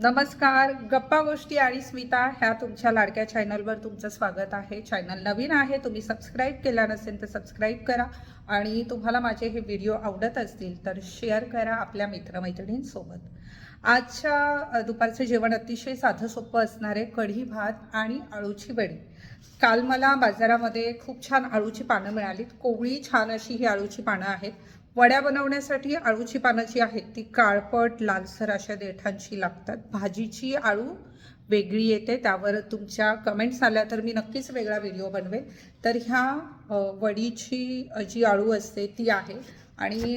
नमस्कार. गप्पा गोष्टी आणि स्मिता ह्या तुमच्या लाडक्या चॅनलवर तुमचं स्वागत आहे. चॅनल नवीन आहे, तुम्ही सबस्क्राईब केला नसेल तर सबस्क्राईब करा आणि तुम्हाला माझे हे व्हिडिओ आवडत असतील तर शेअर करा आपल्या मित्रमैत्रिणींसोबत. आजच्या दुपारचं जेवण अतिशय साधं सोपं असणार आहे. कढी भात आणि आळूची वडी. काल मला बाजारामध्ये खूप छान आळूची पानं मिळाली. कोवळी छान अशी ही आळूची पानं आहेत. वड्या बनवण्यासाठी आळूची पानं जी आहेत ती काळपट लालसर अशा देठांची लागतात. भाजीची आळू वेगळी येते, त्यावर तुमच्या कमेंट्स आल्या तर मी नक्कीच वेगळा व्हिडिओ बनवेन. तर ह्या वडीची जी आळू असते ती आहे आणि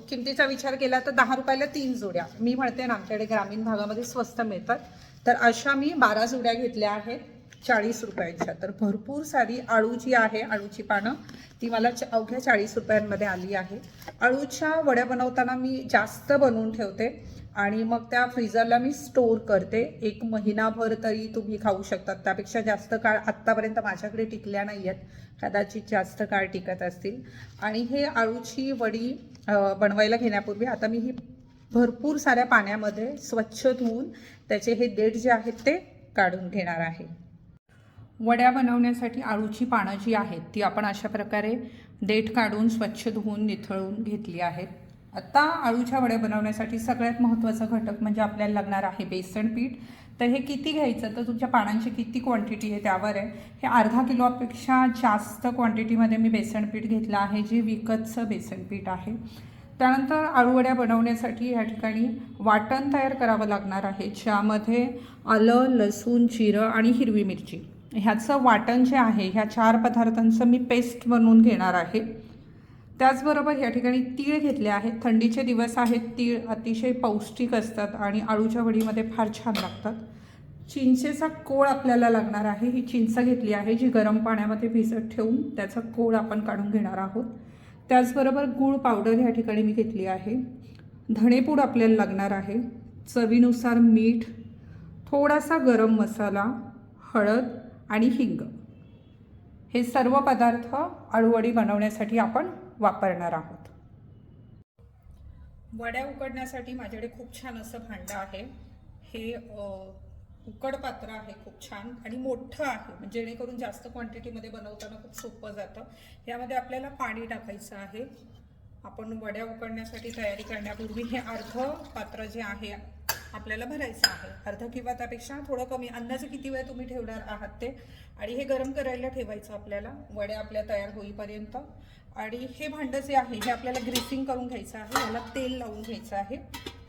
किमतीचा विचार केला तर 10 रुपयाला 3 जोड्या. मी म्हणते ना आमच्याकडे ग्रामीण भागामध्ये स्वस्त मिळतात, तर अशा मी 12 जोड्या घेतल्या आहेत 40 रुपयांच्या. तर भरपूर सारी आळू जी आहे, आळूची पानं ती मला अवघ्या 40 रुपयांमध्ये आली आहे. आळूच्या वड्या बनवताना मी जास्त बनवून ठेवते आणि मग त्या फ्रीजरला मी स्टोर करते. 1 महिनाभर तरी तुम्ही खाऊ शकतात. त्यापेक्षा जास्त काळ आत्तापर्यंत माझ्याकडे टिकल्या नाही आहेत, कदाचित जास्त काळ टिकत असतील. आणि हे आळूची वडी बनवायला घेण्यापूर्वी आता मी ही भरपूर साऱ्या पाण्यामध्ये स्वच्छ धुवून त्याचे हे देठ जे आहेत ते काढून घेणार आहे. वड्या बनवण्यासाठी आळूची पानं जी आहेत ती आपण अशा प्रकारे देठ काढून स्वच्छ धुवून निथळून घेतली आहेत. आता आळूच्या वड्या बनवण्यासाठी सगळ्यात महत्त्वाचा घटक म्हणजे आपल्याला लागणार आहे बेसन पीठ. तर हे किती घ्यायचं तर तुमच्या पानांची किती क्वांटिटी आहे त्यावर आहे. हे अर्धा किलोपेक्षा जास्त क्वांटिटीमध्ये मी बेसन पीठ घेतलं आहे, जे विकतचं बेसन पीठ आहे. त्यानंतर आळूवड्या बनवण्यासाठी या ठिकाणी वाटण तयार करावं लागणार आहे, ज्यामध्ये आलं, लसूण, जिरं आणि हिरवी मिरची ह्याचं वाटण जे आहे ह्या 4 पदार्थांचं मी पेस्ट बनवून घेणार आहे. त्याचबरोबर या ठिकाणी तीळ घेतले आहेत. थंडीचे दिवस आहेत, तीळ अतिशय पौष्टिक असतात आणि आळूच्या वडीमध्ये फार छान लागतात. चिंचेचा कोळ आपल्याला लागणार आहे. ही चिंच घेतली आहे जी गरम पाण्यामध्ये भिजत ठेवून त्याचा कोळ आपण काढून घेणार आहोत. त्याचबरोबर गूळ पावडर या ठिकाणी मी घेतली आहे. धणेपूड आपल्याला लागणार आहे. चवीनुसार मीठ, थोडासा गरम मसाला, हळद आणि हिंग हे सर्व पदार्थ आळूवडी बनवण्यासाठी आपण वापरणार आहोत. वड्या उकडण्यासाठी माझ्याकडे खूप छान असं भांडं आहे. हे उकड पात्र आहे, खूप छान आणि मोठं आहे, म्हणजे जेणेकरून जास्त क्वांटिटीमध्ये बनवताना खूप सोपं जातं. यामध्ये आपल्याला पाणी टाकायचं आहे. आपण वड्या उकडण्यासाठी तयारी करण्यापूर्वी हे अर्ध पात्र जे आहे आपल्याला भरायचं आहे. अर्ध किंवा त्यापेक्षा थोडं कमी, अंदाजे किती वेळ तुम्ही ठेवणार आहात ते. आणि हे गरम करायला ठेवायचं आपल्याला वड्या आपल्या तयार होईपर्यंत. आणि हे भांडं जे आहे हे आपल्याला ग्रीसिंग करून घ्यायचं आहे, याला तेल लावून घ्यायचं आहे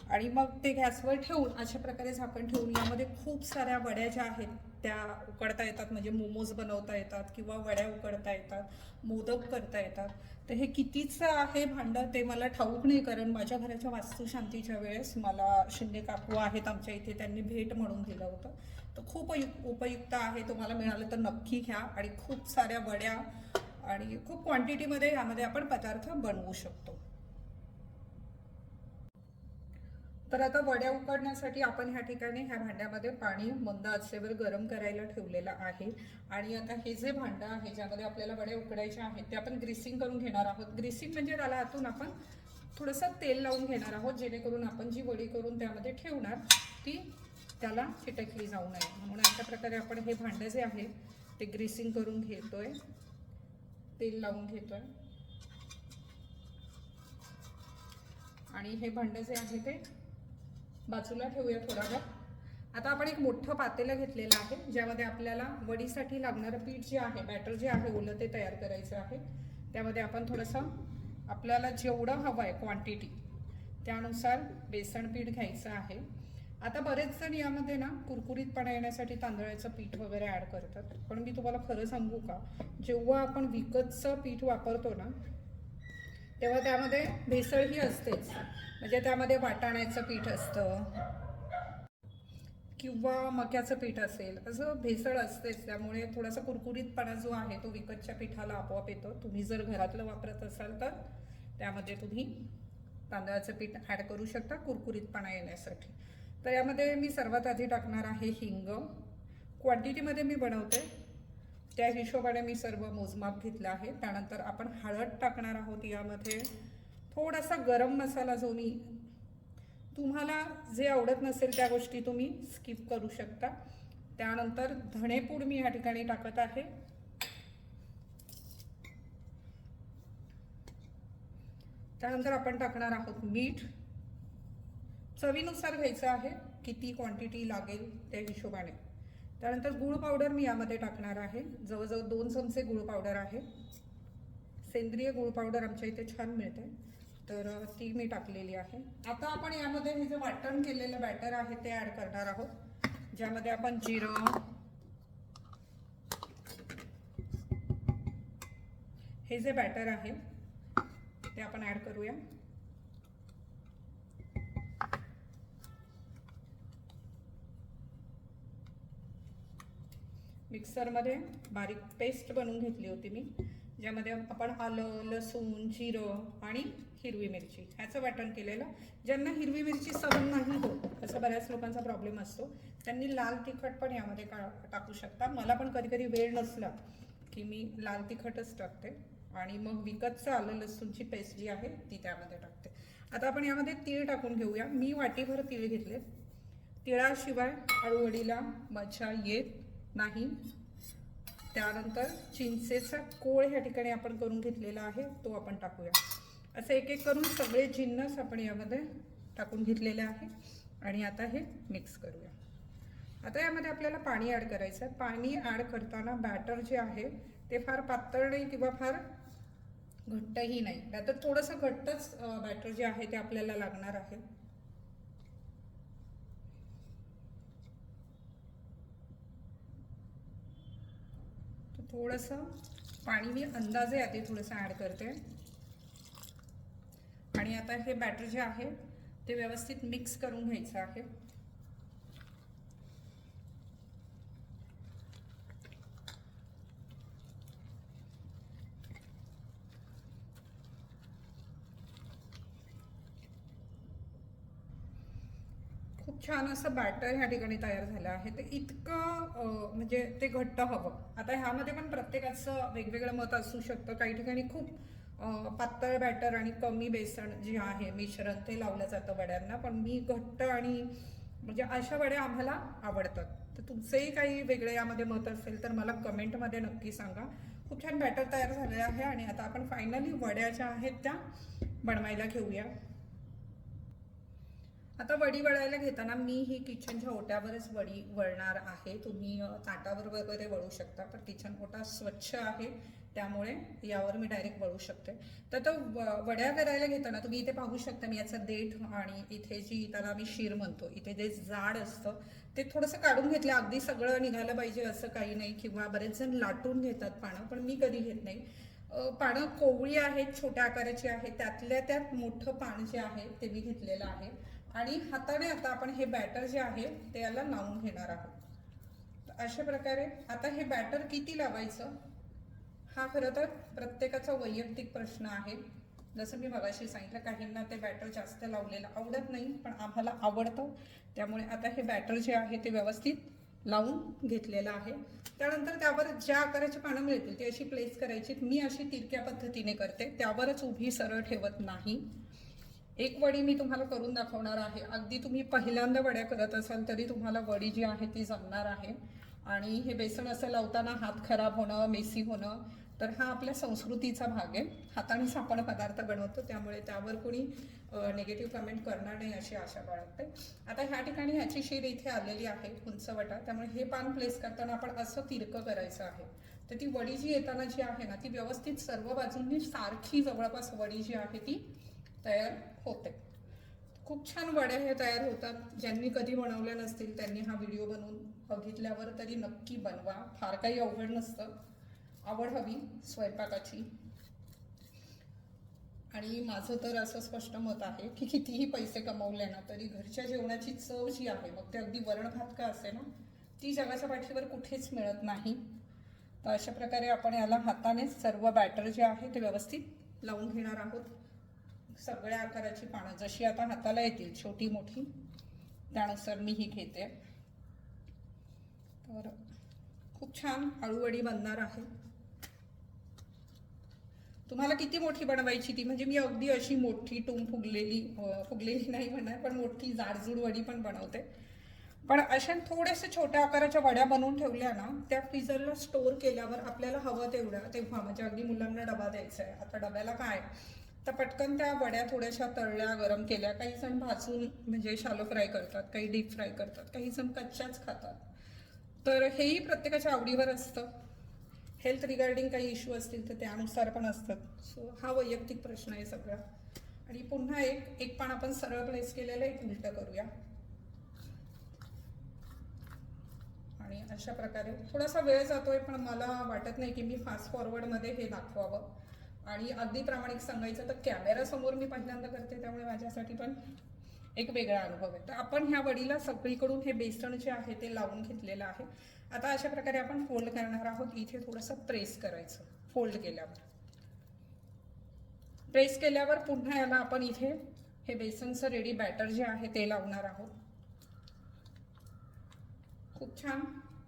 आणि मग ते गॅसवर ठेवून अशा प्रकारे झाकण ठेवून यामध्ये खूप साऱ्या वड्या ज्या आहेत त्या उकडता येतात. म्हणजे मोमोज बनवता येतात किंवा वड्या उकडता येतात, मोदक करता येतात. तर हे कितीचं आहे भांडं ते मला ठाऊक नाही, कारण माझ्या घराच्या वास्तुशांतीच्या वेळेस मला शिंदे काकू आहेत आमच्या इथे, त्यांनी भेट म्हणून दिलं होतं. तर खूप उपयुक्त आहे. तुम्हाला मिळालं तर नक्की घ्या. आणि खूप साऱ्या वड्या आणि खूप क्वांटिटीमध्ये यामध्ये आपण पदार्थ बनवू शकतो. तर आता वड्या उकडण्यासाठी आपण ह्या ठिकाणी ह्या भांड्यामध्ये पाणी मंद आचेवर गरम करायला ठेवलेलं आहे. आणि आता हे जे भांडं आहे ज्यामध्ये आपल्याला वड्या उकडायच्या आहेत ते आपण ग्रीसिंग करून घेणार आहोत. ग्रीसिंग म्हणजे त्याला आतून आपण थोडंसं तेल लावून घेणार आहोत, जेणेकरून आपण जी वडी करून त्यामध्ये ठेवणार ती त्याला चिटकली जाऊ नये म्हणून. अशा प्रकारे आपण हे भांडं जे आहे ते ग्रीसिंग करून घेतोय, तेल लावून घेतोय. आणि हे भांडं जे आहे ते बाजूला ठेवूया थोडा वेळ. आता आपण एक मोठं पातेलं घेतलेलं आहे, ज्यामध्ये आपल्याला वडीसाठी लागणारं पीठ जे आहे, बॅटर जे आहे ओलं, ते तयार करायचं आहे. त्यामध्ये आपण थोडंसं आपल्याला जेवढं हवं आहे क्वांटिटी त्यानुसार बेसन पीठ घ्यायचं आहे. आता बरेच जण यामध्ये ना कुरकुरीतपणा येण्यासाठी तांदळाचं पीठ वगैरे ॲड करतात, पण मी तुम्हाला खरं सांगू का, जेव्हा आपण विकतचं पीठ वापरतो ना तेव्हा त्यामध्ये भेसळ ही असतेच. म्हणजे त्यामध्ये वाटाण्याचं पीठ असतं किंवा मक्याचं पीठ असेल, असं भेसळ असतेच. त्यामुळे थोडासा कुरकुरीतपणा जो आहे तो विकतच्या पिठाला आपोआप येतो. तुम्ही जर घरातलं वापरत असाल तर त्यामध्ये तुम्ही तांदळाचं पीठ ॲड करू शकता कुरकुरीतपणा येण्यासाठी. तर यामध्ये मी सर्वात आधी टाकणार आहे हिंग. क्वांटिटीमध्ये मी बनवते त्या हिशोबाने मी सर्व मोजमाप घेतलं आहे. त्यानंतर आपण हळद टाकणार आहोत यामध्ये. थोडासा गरम मसाला जो मी तुम्हाला जे आवडत नसेल त्या गोष्टी तुम्ही स्किप करू शकता. त्यानंतर धणेपूड मी या ठिकाणी टाकत आहे. त्यानंतर आपण टाकणार आहोत मीठ. चवीनुसार घ्यायचं आहे, किती क्वांटिटी लागेल त्या हिशोबाने. त्यानंतर गूळ पावडर मी यामध्ये टाकणार आहे. जवळजवळ 2 चमचे गूळ पावडर आहे. सेंद्रिय गूळ पावडर आमच्या इथे छान मिळते, तर ती मी टाकलेली आहे. आता आपण यामध्ये हे जे वाटण केलेलं बॅटर आहे ते ॲड करणार आहोत, ज्यामध्ये आपण जिरं, हे जे बॅटर आहे ते आपण ॲड करूया. मिक्सरमध्ये बारीक पेस्ट बनवून घेतली होती मी, ज्यामध्ये आपण आलं, लसूण, जिरं आणि हिरवी मिरची ह्याचं वाटण केलेलं. ज्यांना हिरवी मिरची सहन नाही होत, असं बऱ्याच लोकांचा प्रॉब्लेम असतो, त्यांनी लाल तिखट पण यामध्ये टाकू शकता. मला पण कधी कधी वेळ नसला की मी लाल तिखटच टाकते आणि मग विकतचं आलं लसूणची पेस्ट जी आहे ती त्यामध्ये टाकते. आता आपण यामध्ये तीळ टाकून घेऊया. मी वाटीभर तीळ घेतले. तिळाशिवाय आळूवडीला मजा येत नाही. त्यानंतर चिंचेचा कोळ ह्या ठिकाणी आपण करून घेतलेला आहे, तो आपण टाकूया. असं एक एक करून सगळे जिन्नस आपण यामध्ये टाकून घेतलेले आहे आणि आता हे मिक्स करूया. आता यामध्ये आपल्याला पाणी ॲड करायचं आहे. पाणी ॲड करताना बॅटर जे आहे ते फार पातळ नाही किंवा फार घट्टही नाही, नाहीतर थोडंसं घट्टच बॅटर जे आहे ते आपल्याला लागणार आहे. थोडंसं पाणी मी अंदाजे आधी थोडंसं ॲड करते आणि आता हे बॅटर जे आहे ते व्यवस्थित मिक्स करून घ्यायचं आहे. खूप छान असं बॅटर ह्या ठिकाणी तयार झालं आहे. ते इतकं म्हणजे ते घट्ट हवं. आता ह्यामध्ये पण प्रत्येकाचं वेगवेगळं मत असू शकतं. काही ठिकाणी खूप पातळ बॅटर आणि कमी बेसन जे आहे मिश्रण ते लावलं जातं वड्यांना, पण मी घट्ट आणि म्हणजे अशा वड्या आम्हाला आवडतात. तर तुमचंही काही वेगळं यामध्ये मत असेल तर मला कमेंटमध्ये नक्की सांगा. खूप छान बॅटर तयार झालेलं आहे आणि आता आपण फायनली वड्या ज्या आहेत त्या बनवायला घेऊया. आता वडी वळायला घेताना मी ही किचनच्या ओट्यावरच वडी वळणार आहे. तुम्ही ताटावर वगैरे वळू शकता, पण किचन ओटा स्वच्छ आहे त्यामुळे यावर मी डायरेक्ट वळू शकते. तर वड्या करायला घेताना तुम्ही इथे पाहू शकता मी याचं देठ आणि इथे जी त्याला आम्ही शीर म्हणतो, इथे जे जाड असतं ते थोडंसं काढून घेतलं. अगदी सगळं निघालं पाहिजे असं काही नाही, किंवा बरेच जण लाटून घेतात पानं, पण मी कधी घेत नाही. पानं कोवळी आहेत, छोट्या आकाराची आहे, त्यातल्या त्यात मोठं पान जे आहे ते मी घेतलेलं आहे आणि हाताने आता आपण हे बॅटर जे आहे ते याला लावून घेणार आहोत. अशा प्रकारे आता हे बॅटर किती लावायचं हा खरं तर प्रत्येकाचा वैयक्तिक प्रश्न आहे. जसं मी मगाशी सांगितलं, काहींना ते बॅटर जास्त लावलेलं आवडत नाही, पण आम्हाला आवडतं. त्यामुळे आता हे बॅटर जे आहे ते व्यवस्थित लावून घेतलेलं आहे. त्यानंतर त्यावर ज्या आकाराची पानं मिळतील ती अशी प्लेस करायची. मी अशी तिरक्या पद्धतीने करते, त्यावरच उभी सरळ ठेवत नाही. एक वडी मी तुम्हाला करून दाखवणार आहे. अगदी तुम्ही पहिल्यांदा वड्या करत असाल तरी तुम्हाला वडी जी आहे ती जमणार आहे. आणि हे बेसन असं लावताना हात खराब होणं, मेसी होणं, तर हा आपल्या संस्कृतीचा भाग आहे. हातानेच आपण पदार्थ बनवतो, त्यामुळे त्यावर कोणी निगेटिव्ह कमेंट करणार नाही अशी आशा बाळगते. आता ह्या ठिकाणी ह्याची शीर इथे आलेली आहे उंचवटा, त्यामुळे हे पान प्लेस करताना आपण असं तिरकं करायचं आहे. तर ती वडी जी येताना जी आहे ना ती व्यवस्थित सर्व बाजूंनी सारखी जवळपास वडी जी आहे ती तयार होते. खूप छान वड्या हे तयार होतात. ज्यांनी कधी बनवल्या नसतील त्यांनी हा व्हिडिओ बनवून बघितल्यावर तरी नक्की बनवा. फार काही अवघड नसतं, आवड हवी स्वयंपाकाची. आणि माझं तर असं स्पष्ट मत आहे की कितीही पैसे कमवले ना तरी घरच्या जेवणाची चव जी आहे, मग ते अगदी वरण भात का असे ना, ती जगाच्या पाठीवर कुठेच मिळत नाही. तर अशा प्रकारे आपण याला हातानेच सर्व बॅटर जे आहे ते व्यवस्थित लावून घेणार आहोत. सगळ्या आकाराची पानं जशी आता हाताला येतील, छोटी मोठी, त्यानुसार मी ही घेते. तर खूप छान आळूवडी बनणार आहे. तुम्हाला किती मोठी बनवायची ती, म्हणजे मी अगदी अशी मोठी टूम फुगलेली नाही म्हणणार, पण मोठी जाडजूड वडी पण बनवते. पण अशा थोड्याशा छोट्या आकाराच्या वड्या बनवून ठेवल्या ना, त्या फ्रीजरला स्टोअर केल्यावर आपल्याला हवं तेव्हा, म्हणजे अगदी मुलांना डबा द्यायचा आहे, आता डब्याला काय, तर पटकन त्या वड्या थोड्याशा तळल्या, गरम केल्या. काही जण भाजून म्हणजे शालो फ्राय करतात, काही डीप फ्राय करतात, काही जण कच्च्याच खातात. तर हेही प्रत्येकाच्या आवडीवर असतं. हेल्थ रिगार्डिंग काही इश्यू असतील तर त्यानुसार पण असतात. सो हा वैयक्तिक प्रश्न आहे सगळा. आणि पुन्हा एक पान आपण सरळ प्लेस केलेलं एक उलटं करूया. आणि अशा प्रकारे थोडासा वेळ जातोय, पण मला वाटत नाही की मी फास्ट फॉरवर्डमध्ये हे दाखवावं. आणि अगदी प्रामाणिक सांगायचं तर कॅमेरासमोर मी पहिल्यांदा करते, त्यामुळे माझ्यासाठी पण एक वेगळा अनुभव आहे. तर आपण ह्या वडीला सगळीकडून हे बेसन जे आहे ते लावून घेतलेलं आहे. आता अशा प्रकारे आपण फोल्ड करणार आहोत. इथे थोडंसं प्रेस करायचं. फोल्ड केल्यावर प्रेस केल्यावर पुन्हा याला आपण इथे हे बेसनचं रेडी बॅटर जे आहे ते लावणार आहोत. खूप छान.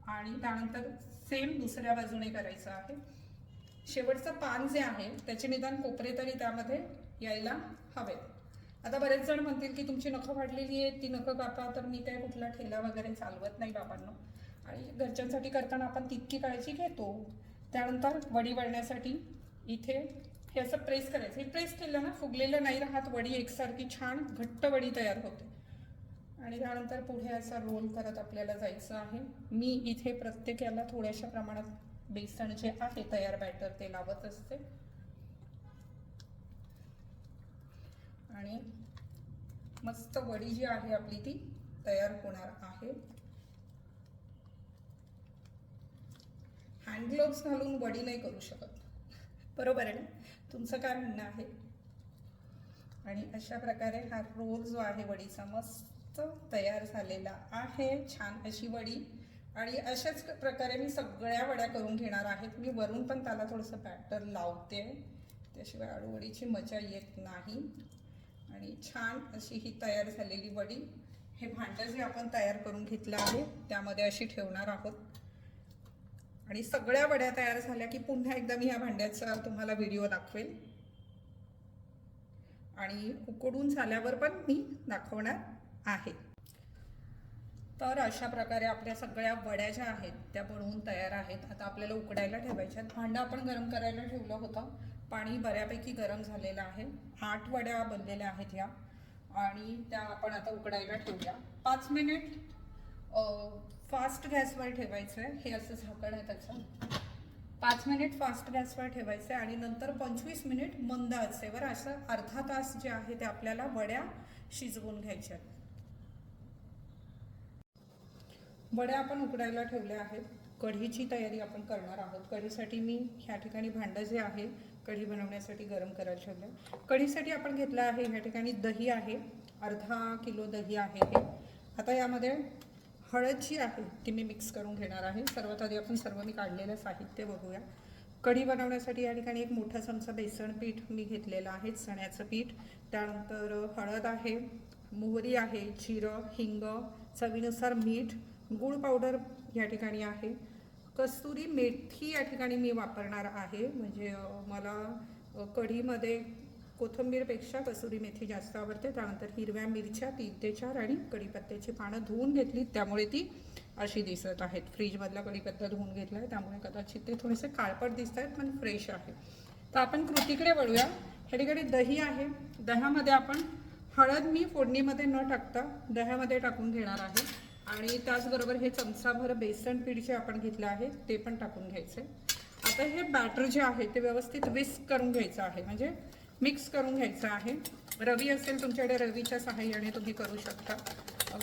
आणि त्यानंतर सेम दुसऱ्या बाजूने करायचं आहे. शेवटचं पान जे आहे त्याचे निदान कोपरे तरी त्यामध्ये यायला हवे. आता बरेच जण म्हणतील की तुमची नखं वाढलेली आहेत, ती नखं कापा. तर मी काय कुठला ठेला वगैरे चालवत नाही बाबांनो, आणि घरच्यांसाठी करताना आपण तितकी काळजी घेतो. त्यानंतर वडी वळण्यासाठी इथे हे असं प्रेस करायचं. हे प्रेस केलं ना, फुगलेलं नाही राहत, वडी एकसारखी छान घट्ट वडी तयार होते. आणि त्यानंतर पुढे असा रोल करत आपल्याला जायचं आहे. मी इथे प्रत्येक याला थोड्याशा प्रमाणात बेसन जे आहे तयार बॅटर ते लावत असते. आणि मस्त वडी जी आहे आपली ती तयार होणार आहे. हँड ग्लोव्स घालून वडी नाही करू शकत, बरोबर आहे ना? तुमचं काय म्हणणं आहे? आणि अशा प्रकारे हा रोल जो आहे वडीचा मस्त तयार झालेला आहे. छान अशी वडी. आणि अशाच प्रकारे मी सगळ्या वड्या करून घेणार आहेत. मी वरून पण त्याला थोडंसं बॅटर लावते, त्याशिवाय आळू वडीची मजा येत नाही. आणि छान अशी ही तयार झालेली वडी हे भांडं जे आपण तयार करून घेतलं आहे त्यामध्ये अशी ठेवणार आहोत. आणि सगळ्या वड्या तयार झाल्या की पुन्हा एकदा मी ह्या भांड्याचा तुम्हाला व्हिडिओ दाखवेल. आणि उकडून झाल्यावर पण मी दाखवणार आहे. तर अशा प्रकारे आपल्या सगळ्या वड्या ज्या आहेत त्या बनवून तयार आहेत. आता आपल्याला उकडायला ठेवायच्या. भांडं आपण गरम करायला ठेवलं होतं, पाणी बऱ्यापैकी गरम झालेलं आहे. 8 वड्या बनलेल्या आहेत ह्या, आणि त्या आपण आता उकडायला ठेवूया. 5 मिनिट फास्ट गॅसवर ठेवायचं आहे. हे असं झाकण आहे त्याचं. 5 मिनिट फास्ट गॅसवर ठेवायचं आहे आणि नंतर 25 मिनिट मंद आचेवर असं अर्धा तास जे आहे ते आपल्याला वड्या शिजवून घ्यायच्या. वड्या आपण उकडायला ठेवल्या आहेत. कढीची तयारी आपण करणार आहोत. कढीसाठी मी ह्या ठिकाणी भांडं जे आहे कढी बनवण्यासाठी गरम करायला ठेवलं. कढीसाठी आपण घेतलं आहे ह्या ठिकाणी दही आहे, अर्धा किलो दही आहे हे. आता यामध्ये हळद जी आहे ती मी मिक्स करून घेणार आहे. सर्वात आधी आपण सर्व मी काढलेलं साहित्य बघूया. कढी बनवण्यासाठी या ठिकाणी 1 मोठा चमचा बेसन पीठ मी घेतलेलं आहे, चण्याचं पीठ. त्यानंतर हळद आहे, मोहरी आहे, जिरं, हिंग, चवीनुसार मीठ, गूळ पावडर या ठिकाणी आहे, कस्तुरी मेथी या ठिकाणी मी वापरणार आहे. म्हणजे मला कढीमध्ये कोथिंबीरपेक्षा कसुरी मेथी जास्त आवडते. त्यानंतर हिरव्या मिरच्या 3 ते 4 आणि कढीपत्त्याची पानं धुवून घेतली, त्यामुळे ती अशी दिसत आहेत. फ्रीजमधला कढीपत्ता धुवून घेतला आहे त्यामुळे कदाचित ते थोडेसे काळपट दिसत आहेत, पण फ्रेश आहे. तर आपण कृतीकडे वळूया. ह्या ठिकाणी दही आहे. दह्यामध्ये आपण हळद मी फोडणीमध्ये न टाकता दह्यामध्ये टाकून घेणार आहे. आणि त्याचबरोबर हे चमचाभर बेसन पीठ जे आपण घेतलं आहे ते पण टाकून घ्यायचं आहे. आता हे बॅटर जे आहे ते व्यवस्थित विस्क करून घ्यायचं आहे, म्हणजे मिक्स करून घ्यायचं आहे. रवी असेल तुमच्याकडे रवीच्या सहाय्याने तुम्ही करू शकता.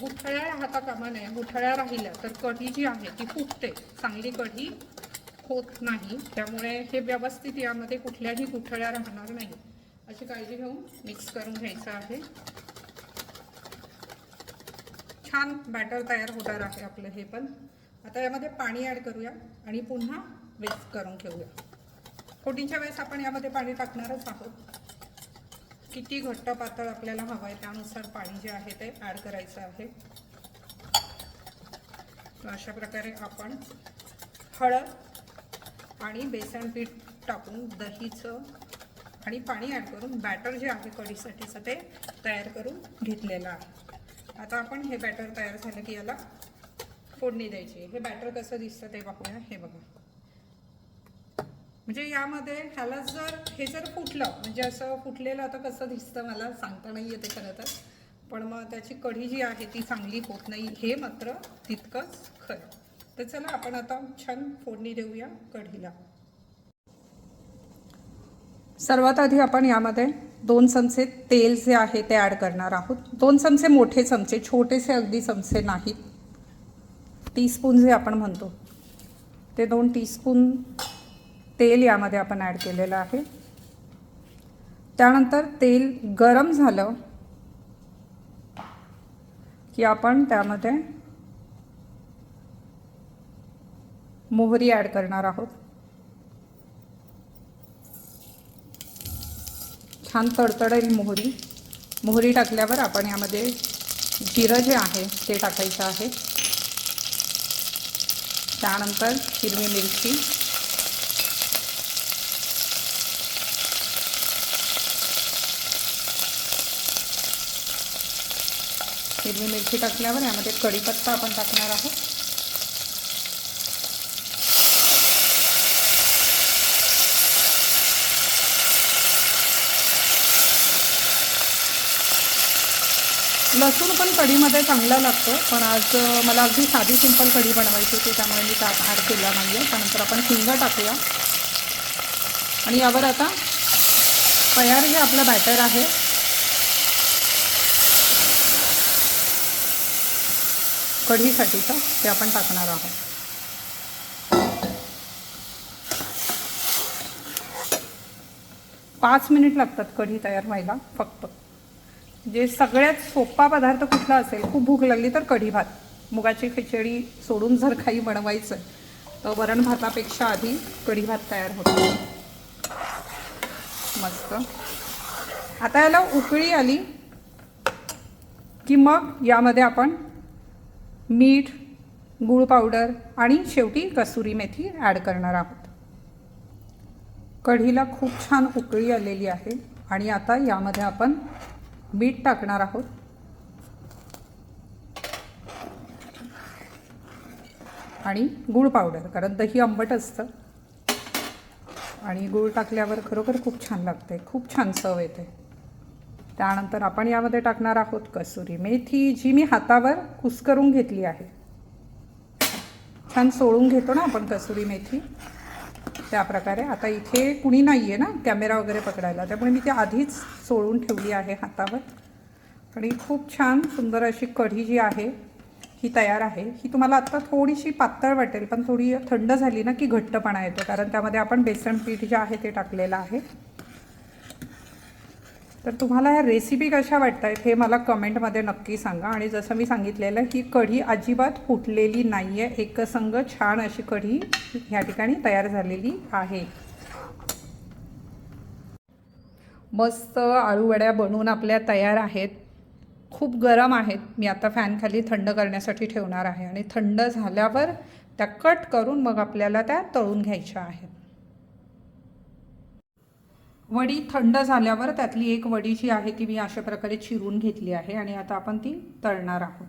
गुठळ्या राहता कामा नये. गुठळ्या राहिल्या तर कढी जी आहे ती फुटते, चांगली कढी होत नाही. त्यामुळे हे व्यवस्थित यामध्ये कुठल्याही गुठळ्या राहणार नाही अशी काळजी घेऊन मिक्स करून घ्यायचं आहे. छान बॅटर तयार होणार आहे आपलं हे पण. आता यामध्ये पाणी ॲड करूया आणि पुन्हा मिक्स करून घेऊया. फोडणीच्या वेळेस आपण यामध्ये पाणी टाकणारच आहोत. किती घट्ट पातळ आपल्याला हवं आहे त्यानुसार पाणी जे आहे ते ॲड करायचं आहे. अशा प्रकारे आपण हळद आणि बेसन पीठ टाकून दहीचं आणि पाणी ॲड करून बॅटर जे आहे कढीसाठीचं ते तयार करून घेतलेलं आहे. आता आपण हे बॅटर तयार झालं की याला फोडणी द्यायची. हे बॅटर कसं दिसतं ते बघूया. हे बघा, म्हणजे यामध्ये ह्याला हे जर फुटलं, म्हणजे असं फुटलेलं आता कसं दिसतं मला सांगता नाही येते खरं तर, पण मग त्याची कढी जी आहे ती चांगली होत नाही, हे मात्र तितकंच खरं. तर चला आपण आता छान फोडणी देऊया कढीला. सर्वात आधी आपण यामध्ये 2 चमचे तेल जे आहे ते ॲड करणार आहोत. 2 चमचे मोठे चमचे, छोटेसे अगदी चमचे नाहीत. टीस्पून जे आपण म्हणतो ते 2 टीस्पून तेल यामध्ये आपण ॲड केलेलं आहे. त्यानंतर तेल गरम झालं की आपण त्यामध्ये मोहरी ॲड करणार आहोत. छान तडतडेल मोहरी. मोहरी टाकल्यावर आपण यामध्ये जिरं जे आहे ते टाकायचं आहे. त्यानंतर हिरवी मिरची, हिरवी मिरची टाकल्यावर यामध्ये कढीपत्ता आपण टाकणार आहोत. लसूण पण कढीमध्ये चांगला लागतो, पण आज मला अगदी साधी सिंपल कढी बनवायची होती त्यामुळे मी त्यात ॲड केला नाही आहे. त्यानंतर आपण हिंग टाकूया आणि यावर आता तयार जे आपलं बॅटर आहे कढीसाठीचं ते आपण टाकणार आहोत. पाच मिनिट लागतात कढी तयार व्हायला फक्त. जे सगळ्यात सोपा पदार्थ कुठला असेल, खूप भूक लागली तर कढी भात. मुगाची खिचडी सोडून जर काही बनवायचं तर वरण भातापेक्षा आधी कढी भात तयार होतो मस्त. आता याला उकळी आली की मग यामध्ये आपण मीठ, गूळ पावडर आणि शेवटी कसुरी मेथी ॲड करणार आहोत. कढीला खूप छान उकळी आलेली आहे आणि आता यामध्ये आपण मीठ टाकणार आहोत. आणि गूळ पावडर, कारण दही आंबट असतं आणि गूळ टाकल्यावर खरोखर खूप छान लागते, खूप छान चव येते. त्यानंतर आपण यामध्ये टाकणार आहोत कसुरी मेथी, जी मी हातावर कुस्करून घेतली आहे. छान सोळून घेतो ना आपण कसुरी मेथी, त्या प्रकारे. आता इथे कुणी नाही आहे ना कॅमेरा वगैरे पकडायला, त्यामुळे मी ती आधीच सोळून ठेवली आहे हातावर. आणि खूप छान सुंदर अशी कढी जी आहे ही तयार आहे. ही तुम्हाला आत्ता थोडीशी पातळ वाटेल, पण थोडी थंड झाली ना की घट्टपणा येतो, कारण त्यामध्ये आपण बेसन पीठ जे आहे ते टाकलेलं आहे. तर तुम्हाला ह्या रेसिपी कशा वाटत आहेत हे मला कमेंटमध्ये नक्की सांगा. आणि जसं मी सांगितलेलं ही कढी अजिबात फुटलेली नाही आहे, एकसंग छान अशी कढी ह्या ठिकाणी तयार झालेली आहे. मस्त आळूवड्या बनवून आपल्या तयार आहेत. खूप गरम आहेत. मी आता फॅनखाली थंड करण्यासाठी ठेवणार आहे आणि थंड झाल्यावर त्या कट करून मग आपल्याला त्या तळून घ्यायच्या आहेत. वडी थंड झाल्यावर त्यातली एक वडी जी आहे ती मी अशा प्रकारे चिरून घेतली आहे आणि आता आपण ती तळणार आहोत.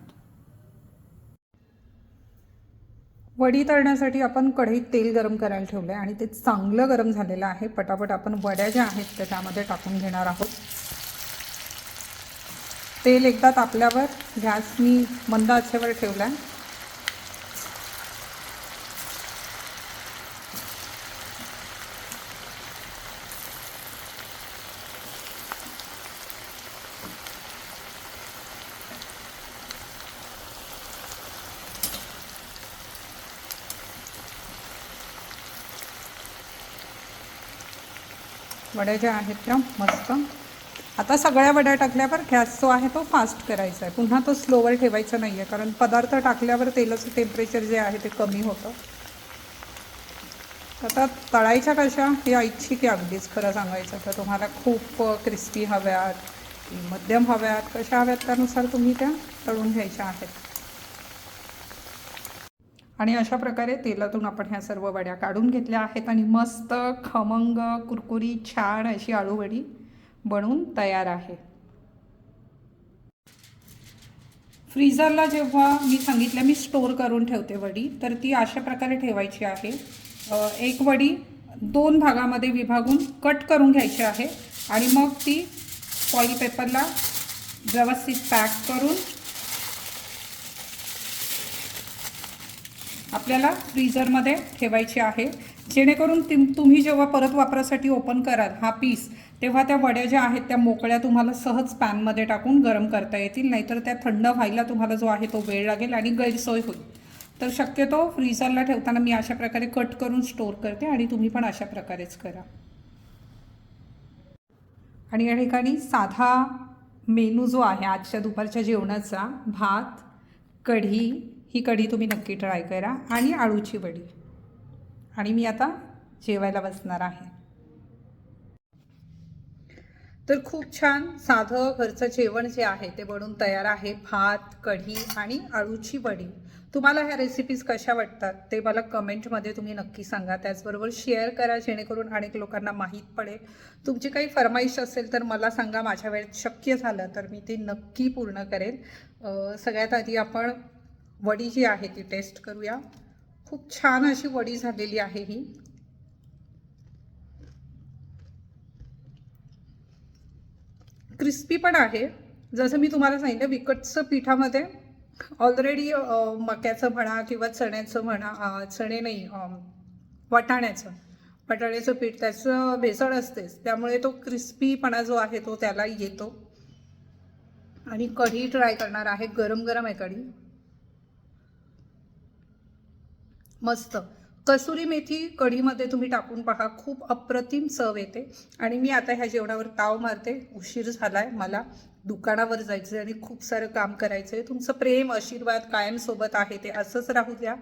वडी तळण्यासाठी आपण कढईत तेल गरम करायला ठेवलं आहे आणि ते चांगलं गरम झालेलं आहे. पटापट आपण वड्या ज्या आहेत त्या त्यामध्ये टाकून घेणार आहोत. तेल एकदा तापल्यावर गॅस मी मंद आचेवर ठेवला आहे. वड्या ज्या आहेत त्या मस्त. आता सगळ्या वड्या टाकल्यावर गॅस जो आहे तो फास्ट करायचा आहे. पुन्हा तो स्लोवर ठेवायचा नाही आहे, कारण पदार्थ टाकल्यावर तेलाचं टेम्परेचर जे आहे ते कमी होतं. आता तळायच्या कशा हे ऐच्छिक आहे अगदीच खरं सांगायचं तर. तुम्हाला खूप क्रिस्पी हव्यात, मध्यम हव्यात, कशा हव्यात त्यानुसार तुम्ही त्या तळून घ्यायच्या आहेत. आणि अशा प्रकारे तेलातून आपण ह्या सर्व वड्या काढून घेतल्या आहेत आणि मस्त खमंग कुरकुरीत छान अशी आळूवडी बनवून तयार आहे. फ्रीझरला जेव्हा मी सांगितलं मी स्टोर करून ठेवते वडी, तर ती अशा प्रकारे ठेवायची आहे. एक वडी 2 भागामध्ये विभागून कट करून घ्यायची आहे आणि मग ती फॉईल पेपरला व्यवस्थित पॅक करून आपल्याला फ्रीझरमध्ये ठेवायची आहे, जेणेकरून तुम्ही जेव्हा परत वापरासाठी ओपन कराल हा पीस, तेव्हा त्या वड्या ज्या आहेत त्या मोकळ्या तुम्हाला सहज पॅनमध्ये टाकून गरम करता येतील. नाहीतर त्या थंड व्हायला तुम्हाला जो आहे तो वेळ लागेल आणि गैरसोय होईल. तर शक्यतो फ्रीझरला ठेवताना मी अशा प्रकारे कट करून स्टोर करते आणि तुम्ही पण अशा प्रकारेच करा. आणि या ठिकाणी साधा मेनू जो आहे आजच्या दुपारच्या जेवणाचा, भात, कढी, ही कढी तुम्ही नक्की ट्राय करा आणि आळूची वडी. आणि मी आता जेवायला बसणार आहे. तर खूप छान साधं घरचं जेवण जे आहे ते बनवून तयार आहे. भात, कढी आणि आळूची वडी. तुम्हाला ह्या रेसिपीज कशा वाटतात ते मला कमेंटमध्ये तुम्ही नक्की सांगा. त्याचबरोबर शेअर करा, जेणेकरून अनेक लोकांना माहीत पडेल. तुमची काही फरमाईश असेल तर मला सांगा. माझ्या वेळेत शक्य झालं तर मी ती नक्की पूर्ण करेन. सगळ्यात आधी आपण वडी जी आहे ती टेस्ट करूया. खूप छान अशी वडी झालेली आहे ही. क्रिस्पी पण आहे. जसं मी तुम्हाला सांगितलं, विकतचं पिठामध्ये ऑलरेडी मक्याचं म्हणा किंवा चण्याचं म्हणा, चणे नाही, वाटाण्याचं पीठ त्याचं भेसळ असतेच, त्यामुळे तो क्रिस्पीपणा जो आहे तो त्याला येतो. आणि कढी ट्राय करणार आहे. गरम गरम आहे कढी, मस्त. कसुरी मेथी कढीमध्ये तुम्ही टाकून पहा, खूप अप्रतिम चव येते. आणि मी आता ह्या जेवणावर ताव मारते. उशीर झालाय, मला दुकानावर जायचं आणि खूप सारं काम करायचं आहे. तुमचं प्रेम आशीर्वाद कायम सोबत आहे ते असंच राहू द्या.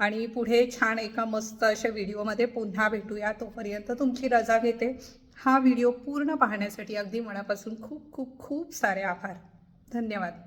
आणि पुढे छान एका मस्त अशा व्हिडिओमध्ये पुन्हा भेटूया. तोपर्यंत तुमची रजा घेते. हा व्हिडिओ पूर्ण पाहण्यासाठी अगदी मनापासून खूप खूप खूप सारे आभार. धन्यवाद.